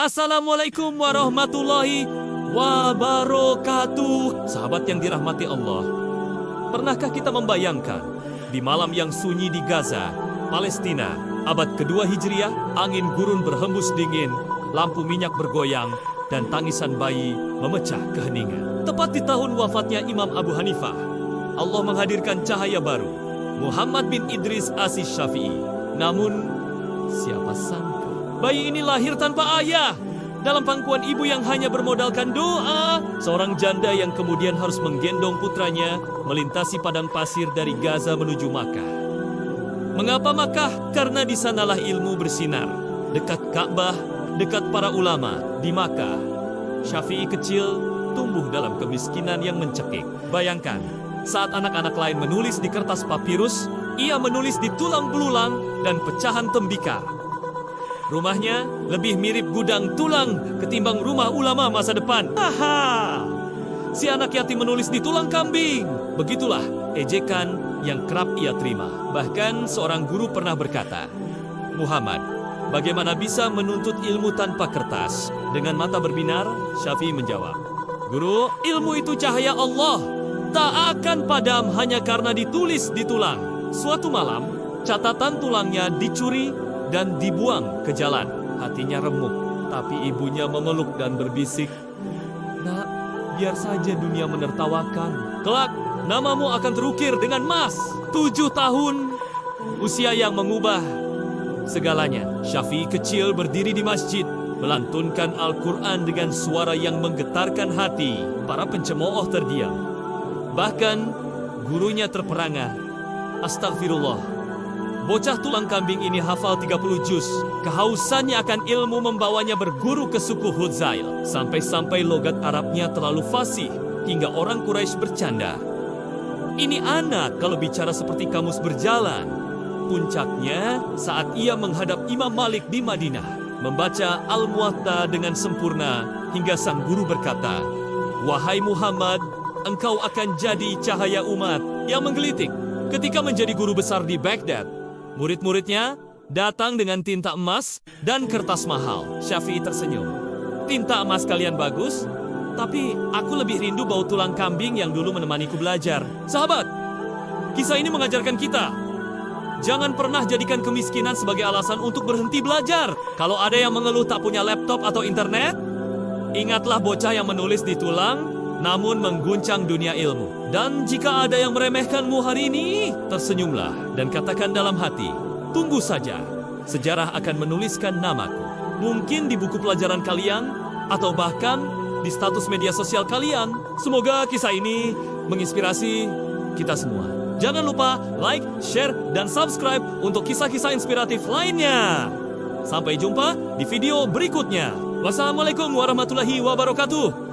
Assalamualaikum warahmatullahi wabarakatuh. Sahabat yang dirahmati Allah, pernahkah kita membayangkan di malam yang sunyi di Gaza, Palestina, abad kedua Hijriah, angin gurun berhembus dingin, lampu minyak bergoyang, dan tangisan bayi memecah keheningan. Tepat di tahun wafatnya Imam Abu Hanifah, Allah menghadirkan cahaya baru, Muhammad bin Idris Asy-Syafi'i. Namun, siapa sangka bayi ini lahir tanpa ayah, dalam pangkuan ibu yang hanya bermodalkan doa. Seorang janda yang kemudian harus menggendong putranya melintasi padang pasir dari Gaza menuju Makkah. Mengapa Makkah? Karena di sanalah ilmu bersinar. Dekat Ka'bah, dekat para ulama. Di Makkah, Syafi'i kecil tumbuh dalam kemiskinan yang mencekik. Bayangkan, saat anak-anak lain menulis di kertas papirus, ia menulis di tulang belulang dan pecahan tembikar. Rumahnya lebih mirip gudang tulang ketimbang rumah ulama masa depan. Aha! Si anak yatim menulis di tulang kambing. Begitulah ejekan yang kerap ia terima. Bahkan seorang guru pernah berkata, "Muhammad, bagaimana bisa menuntut ilmu tanpa kertas?" Dengan mata berbinar, Syafi'i menjawab, "Guru, ilmu itu cahaya Allah. Tak akan padam hanya karena ditulis di tulang." Suatu malam, catatan tulangnya dicuri dan dibuang ke jalan. Hatinya remuk, tapi ibunya memeluk dan berbisik, "Nak, biar saja dunia menertawakan. Kelak, namamu akan terukir dengan emas." 7 tahun, usia yang mengubah segalanya. Syafi'i kecil berdiri di masjid, melantunkan Al-Quran dengan suara yang menggetarkan hati. Para pencemooh terdiam. Bahkan, gurunya terperangah. Astagfirullah. Bocah tulang kambing ini hafal 30 juz. Kehausannya akan ilmu membawanya berguru ke suku Hudzail. Sampai-sampai logat Arabnya terlalu fasih hingga orang Quraisy bercanda, "Ini anak kalau bicara seperti kamus berjalan." Puncaknya saat ia menghadap Imam Malik di Madinah, membaca Al-Muwatta dengan sempurna hingga sang guru berkata, "Wahai Muhammad, engkau akan jadi cahaya umat." Yang menggelitik, ketika menjadi guru besar di Baghdad, murid-muridnya datang dengan tinta emas dan kertas mahal. Syafi'i tersenyum. "Tinta emas kalian bagus, tapi aku lebih rindu bau tulang kambing yang dulu menemaniku belajar." Sahabat, kisah ini mengajarkan kita, jangan pernah jadikan kemiskinan sebagai alasan untuk berhenti belajar. Kalau ada yang mengeluh tak punya laptop atau internet, ingatlah bocah yang menulis di tulang, namun mengguncang dunia ilmu. Dan jika ada yang meremehkanmu hari ini, tersenyumlah dan katakan dalam hati, "Tunggu saja, sejarah akan menuliskan namaku." Mungkin di buku pelajaran kalian, atau bahkan di status media sosial kalian. Semoga kisah ini menginspirasi kita semua. Jangan lupa like, share, dan subscribe untuk kisah-kisah inspiratif lainnya. Sampai jumpa di video berikutnya. Wassalamualaikum warahmatullahi wabarakatuh.